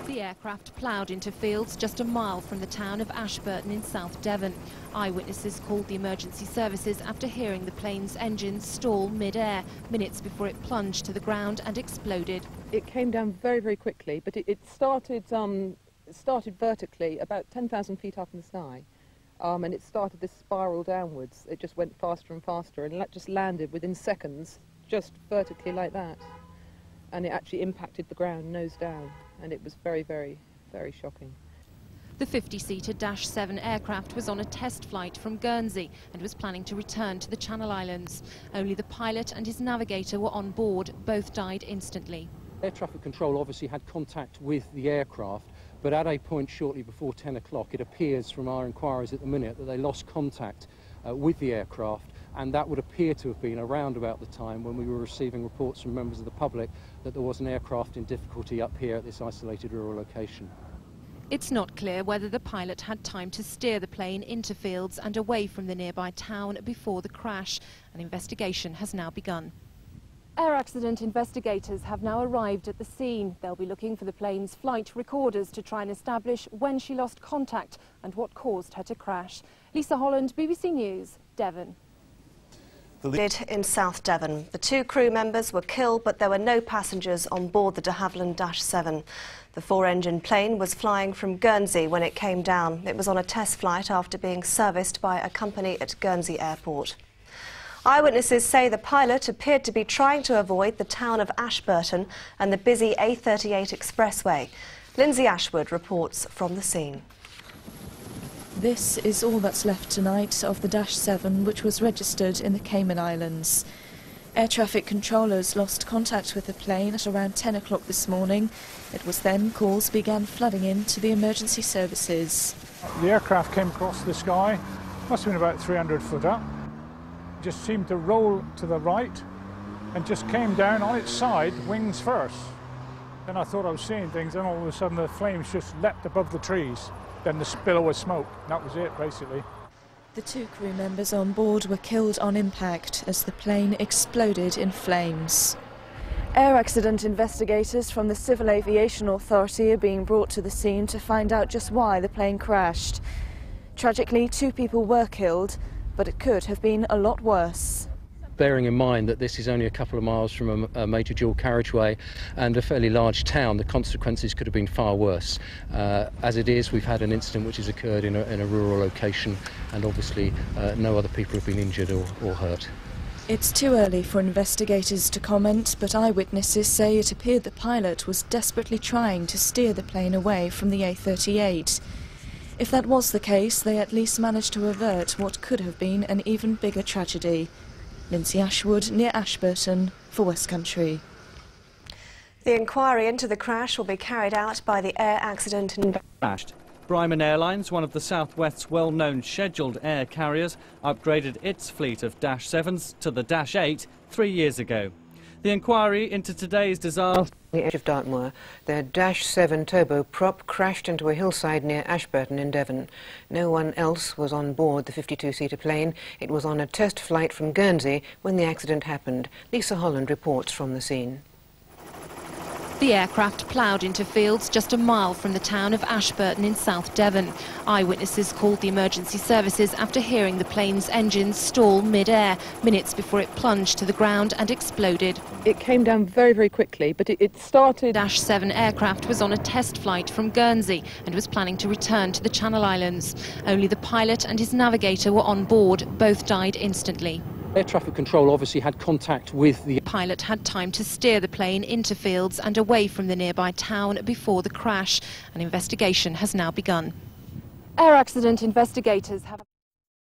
The aircraft ploughed into fields just a mile from the town of Ashburton in South Devon. Eyewitnesses called the emergency services after hearing the plane's engines stall mid-air, minutes before it plunged to the ground and exploded. It came down very, very quickly, but it started vertically about 10,000 feet up in the sky. And it started this spiral downwards. It just went faster and faster, and it just landed within seconds, just vertically like that. And it actually impacted the ground nose down, and it was very, very, very shocking. The 50-seater Dash 7 aircraft was on a test flight from Guernsey and was planning to return to the Channel Islands. Only the pilot and his navigator were on board. Both died instantly. Air traffic control obviously had contact with the aircraft, but at a point shortly before 10 o'clock it appears from our inquiries at the minute that they lost contact with the aircraft, and that would appear to have been around about the time when we were receiving reports from members of the public that there was an aircraft in difficulty up here at this isolated rural location. It's not clear whether the pilot had time to steer the plane into fields and away from the nearby town before the crash. An investigation has now begun. Air accident investigators have now arrived at the scene. They'll be looking for the plane's flight recorders to try and establish when she lost contact and what caused her to crash. Lisa Holland, BBC News, Devon. In South Devon. The two crew members were killed, but there were no passengers on board the de Havilland Dash 7. The four-engine plane was flying from Guernsey when it came down. It was on a test flight after being serviced by a company at Guernsey Airport. Eyewitnesses say the pilot appeared to be trying to avoid the town of Ashburton and the busy A38 expressway. Lindsay Ashwood reports from the scene. This is all that's left tonight of the Dash 7, which was registered in the Cayman Islands. Air traffic controllers lost contact with the plane at around 10 o'clock this morning. It was then calls began flooding in to the emergency services. The aircraft came across the sky, must have been about 300 foot up. Just seemed to roll to the right and just came down on its side, wings first. Then I thought I was seeing things, and all of a sudden the flames just leapt above the trees. Then the spill of smoke. That was it, basically. The two crew members on board were killed on impact as the plane exploded in flames. Air accident investigators from the Civil Aviation Authority are being brought to the scene to find out just why the plane crashed. Tragically, two people were killed, but it could have been a lot worse. Bearing in mind that this is only a couple of miles from a major dual carriageway and a fairly large town, the consequences could have been far worse. As it is, we've had an incident which has occurred in a rural location, and obviously no other people have been injured or hurt. It's too early for investigators to comment, but eyewitnesses say it appeared the pilot was desperately trying to steer the plane away from the A38. If that was the case, they at least managed to avert what could have been an even bigger tragedy. Lindsay Ashwood, near Ashburton, for West Country. The inquiry into the crash will be carried out by the Air Accident Crashed. Bryman Airlines, one of the Southwest's well-known scheduled air carriers, upgraded its fleet of Dash 7s to the Dash 8 3 years ago. The inquiry into today's disaster... On the edge of Dartmoor, their Dash 7 turboprop crashed into a hillside near Ashburton in Devon. No one else was on board the 52-seater plane. It was on a test flight from Guernsey when the accident happened. Lisa Holland reports from the scene. The aircraft ploughed into fields just a mile from the town of Ashburton in South Devon. Eyewitnesses called the emergency services after hearing the plane's engines stall mid-air, minutes before it plunged to the ground and exploded. It came down very, very quickly, but it started... Dash 7 aircraft was on a test flight from Guernsey and was planning to return to the Channel Islands. Only the pilot and his navigator were on board. Both died instantly. Air traffic control obviously had contact with the pilot had time to steer the plane into fields and away from the nearby town before the crash. An investigation has now begun. Air accident investigators have